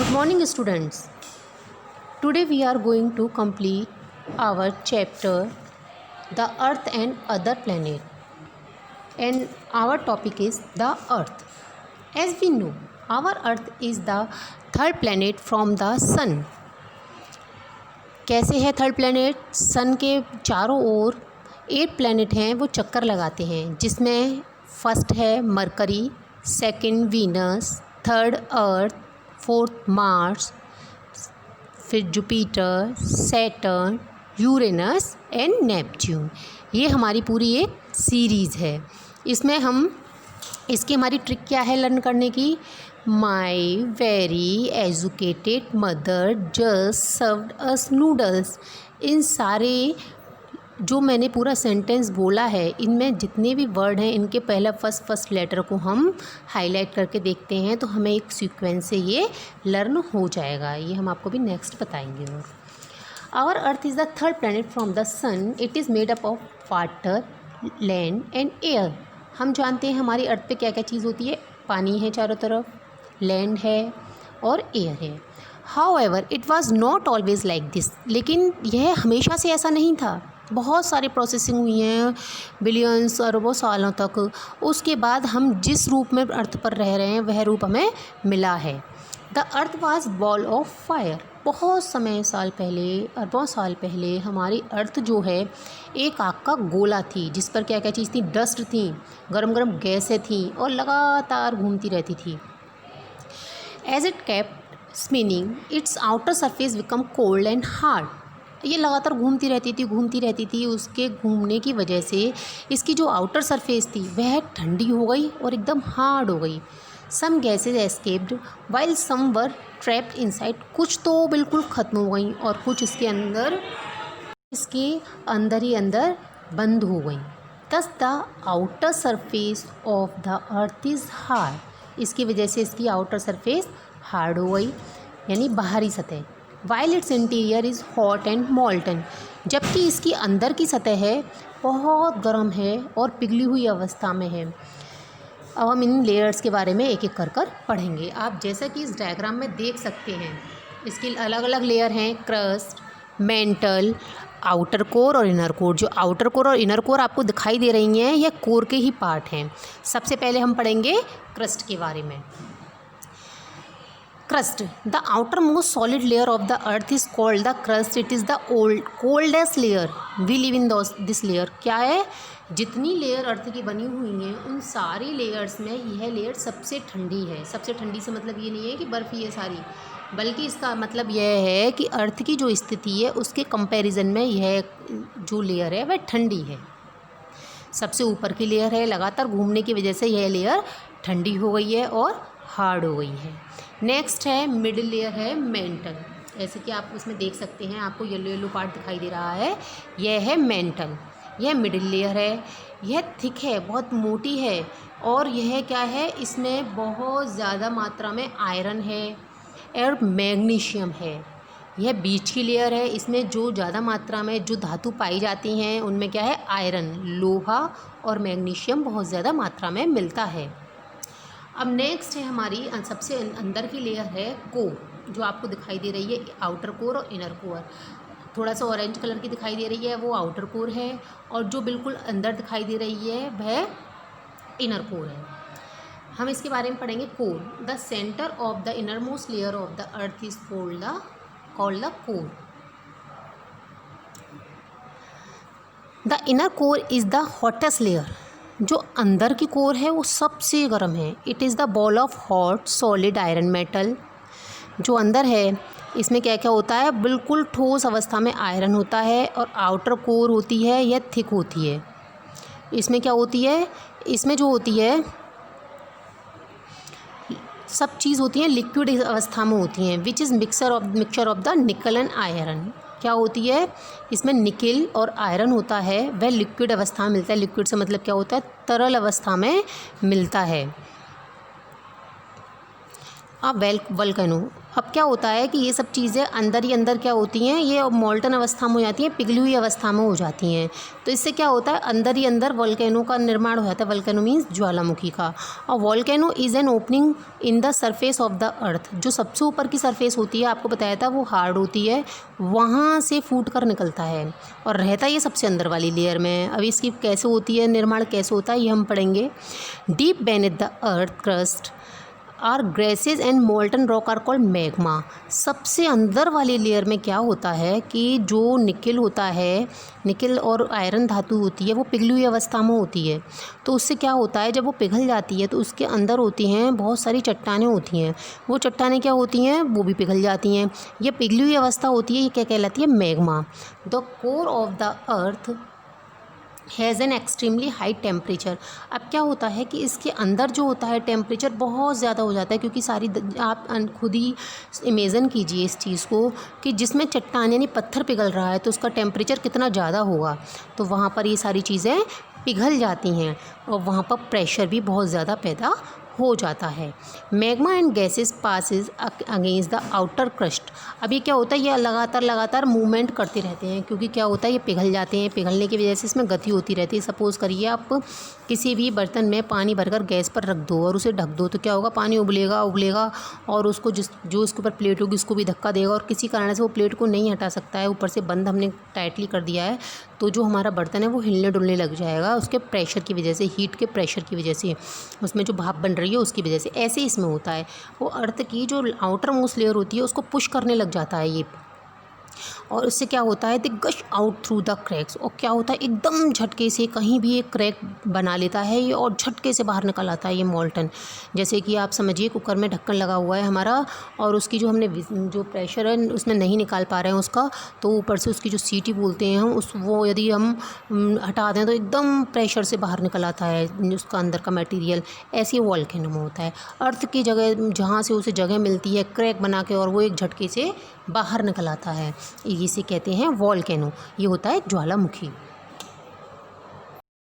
Good morning, students. Today we are going to complete our chapter The Earth and Other Planet, and our topic is the Earth. As we know, our Earth is the third planet from the Sun. कैसे है third planet? सन के चारों ओर 8 planet हैं, वो चक्कर लगाते हैं, जिसमें फर्स्ट है मरकरी, सेकंड वीनस, थर्ड अर्थ, फोर्थ मार्स, फिर Jupiter, Saturn, Uranus and Neptune. ये हमारी पूरी एक सीरीज़ है। इसमें इसकी हमारी ट्रिक क्या है लर्न करने की? My very educated mother just served us noodles. इन सारे जो मैंने पूरा सेंटेंस बोला है, इनमें जितने भी वर्ड हैं, इनके पहला फर्स्ट लेटर को हम हाईलाइट करके देखते हैं, तो हमें एक सीक्वेंस से ये लर्न हो जाएगा। ये हम आपको भी नेक्स्ट बताएंगे। और our earth is the third planet from the sun. It is made up of water, land and air. हम जानते हैं हमारी अर्थ पे क्या क्या चीज़ होती है। पानी है चारों तरफ, लैंड है और एयर है। However it was not always like this. लेकिन यह हमेशा से ऐसा नहीं था। बहुत सारी प्रोसेसिंग हुई हैं बिलियंस अरबों सालों तक। उसके बाद हम जिस रूप में अर्थ पर रह रहे हैं, वह रूप हमें मिला है। The earth was ball of fire. बहुत साल पहले, अरबों साल पहले हमारी अर्थ जो है एक आग का गोला थी, जिस पर क्या क्या चीज़ थी? डस्ट थी, गरम गरम गैसें थी और लगातार घूमती रहती थी। As it kept spinning its outer surface become cold and hard. ये लगातार घूमती रहती थी। उसके घूमने की वजह से इसकी जो आउटर सरफेस थी वह ठंडी हो गई और एकदम हार्ड हो गई। Some gases escaped while some were trapped inside. कुछ तो बिल्कुल ख़त्म हो गई और कुछ इसके अंदर ही अंदर बंद हो गई। दस the outer surface of the earth is hard. इसकी वजह से इसकी आउटर सरफेस हार्ड हो गई, यानी बाहरी सतह। While it's interior is hot and मॉल्टन। जबकि इसकी अंदर की सतह है बहुत गर्म है और पिघली हुई अवस्था में है। अब हम इन लेयर्स के बारे में एक एक कर पढ़ेंगे। आप जैसा कि इस डायग्राम में देख सकते हैं, इसकी अलग अलग लेयर हैं। क्रस्ट, मेंटल, आउटर कोर और इनर कोर। जो आउटर कोर और इनर कोर आपको दिखाई दे रही हैं, यह कोर के ही पार्ट हैं। सबसे पहले हम पढ़ेंगे क्रस्ट के बारे में। Crust, the outermost solid layer of the earth is called the crust. It is the coldest layer. We live in this layer. क्या है? जितनी लेयर अर्थ की बनी हुई हैं, उन सारी लेयर्स में यह लेयर सबसे ठंडी है। सबसे ठंडी से मतलब ये नहीं है कि बर्फ़ ही है सारी, बल्कि इसका मतलब यह है कि अर्थ की जो स्थिति है उसके कंपैरिजन में यह जो लेयर है वह ठंडी है। सबसे ऊपर की लेयर है, लगातार घूमने की वजह से यह लेयर ठंडी हो गई है और हार्ड हो गई है। नेक्स्ट है मिडिल लेयर है मेंटल। जैसे कि आप उसमें देख सकते हैं, आपको येलो पार्ट दिखाई दे रहा है, यह है मेंटल। यह मिडिल लेयर है। यह थिक है, बहुत मोटी है, और यह क्या है? इसमें बहुत ज़्यादा मात्रा में आयरन है और मैग्नीशियम है। यह बीच की लेयर है। इसमें जो ज़्यादा मात्रा में जो धातु पाई जाती हैं, उनमें क्या है? आयरन, लोहा और मैग्नीशियम बहुत ज़्यादा मात्रा में मिलता है। अब नेक्स्ट है हमारी सबसे अंदर की लेयर है कोर, जो आपको दिखाई दे रही है, आउटर कोर और इनर कोर। थोड़ा सा ऑरेंज कलर की दिखाई दे रही है, वो आउटर कोर है, और जो बिल्कुल अंदर दिखाई दे रही है वह इनर कोर है। हम इसके बारे में पढ़ेंगे। Core, the centre of the inner most layer of the earth is called the core. The inner core is the hottest layer. जो अंदर की कोर है वो सबसे गर्म है। It is the ball of hot solid iron metal. जो अंदर है इसमें क्या क्या होता है? बिल्कुल ठोस अवस्था में आयरन होता है, और आउटर कोर होती है यह थिक होती है। इसमें क्या होती है? इसमें जो होती है सब चीज़ होती हैं लिक्विड अवस्था में होती हैं, which is mixture of the निकल एंड आयरन। क्या होती है? इसमें निकिल और आयरन होता है, वह लिक्विड अवस्था में मिलता है। लिक्विड से मतलब क्या होता है? तरल अवस्था में मिलता है। वल्केनो। अब क्या होता है कि ये सब चीज़ें अंदर ही अंदर क्या होती हैं, ये मोल्टन अवस्था में हो जाती हैं, पिघली हुई अवस्था में हो जाती हैं। तो इससे क्या होता है, अंदर ही अंदर वल्केनो का निर्माण हो जाता है। वल्केनो मीन्स ज्वालामुखी का। और volcano is an opening in the surface of the अर्थ। जो सबसे ऊपर की सरफेस होती है, आपको बताया था वो हार्ड होती है, वहाँ से फूट कर निकलता है और रहता ये सबसे अंदर वाली लेयर में। अब इसकी कैसे होती है, निर्माण कैसे होता है, ये हम पढ़ेंगे। Deep beneath the earth crust are gases and molten rock are called magma. सबसे अंदर वाली लेयर में क्या होता है कि जो निकिल होता है, निकिल और आयरन धातु होती है, वो पिघली हुई अवस्था में होती है। तो उससे क्या होता है, जब वो पिघल जाती है तो उसके अंदर होती हैं बहुत सारी चट्टानें होती हैं। वो चट्टानें क्या होती हैं, वो भी पिघल जाती हैं। ये पिघली हुई अवस्था होती है, ये क्या कहलाती है, magma. The core of the earth has an extremely high temperature. अब क्या होता है कि इसके अंदर जो होता है टेम्परेचर बहुत ज़्यादा हो जाता है, क्योंकि आप खुद ही इमेजिन कीजिए इस चीज़ को कि जिसमें चट्टान यानी पत्थर पिघल रहा है तो उसका टेम्परेचर कितना ज़्यादा होगा। तो वहाँ पर ये सारी चीज़ें पिघल जाती हैं और वहाँ पर प्रेशर भी बहुत ज़्यादा पैदा हो जाता है। Magma and gases passes against the outer crust. अब ये क्या होता है, ये लगातार मूवमेंट करते रहते हैं, क्योंकि क्या होता है, ये पिघल जाते हैं। पिघलने की वजह से इसमें गति होती रहती है। सपोज़ करिए आप किसी भी बर्तन में पानी भरकर गैस पर रख दो और उसे ढक दो, तो क्या होगा, पानी उबलेगा और उसको जो उसके ऊपर प्लेट होगी उसको भी धक्का देगा और किसी कारण से वो प्लेट को नहीं हटा सकता है। ऊपर से बंद हमने टाइटली कर दिया है, तो जो हमारा बर्तन है वो हिलने डुलने लग जाएगा उसके प्रेशर की वजह से, हीट के प्रेशर की वजह से, उसमें जो भाप बन रही है उसकी वजह से। ऐसे इसमें होता है, वो अर्थ की जो आउटर मोस्ट लेयर होती है उसको पुश करने लग जाता है ये, और उससे क्या होता है, दे गश आउट थ्रू द क्रैक्स। और क्या होता है, एकदम झटके से कहीं भी एक क्रैक बना लेता है ये और झटके से बाहर निकल आता है ये मोल्टन। जैसे कि आप समझिए कुकर में ढक्कन लगा हुआ है हमारा और उसकी जो हमने जो प्रेशर है उसमें नहीं निकाल पा रहे हैं उसका, तो ऊपर से उसकी जो सीटी बोलते हैं हम वो यदि हम हटा दें तो एकदम प्रेशर से बाहर निकल आता है उसका अंदर का मटेरियल। ऐसे वॉल्केनो में होता है। अर्थ की जगह जहाँ से उसे जगह मिलती है क्रैक बना के और वो एक झटके से बाहर निकल आता है, इसे कहते हैं वॉल्केनो। ये होता है ज्वालामुखी।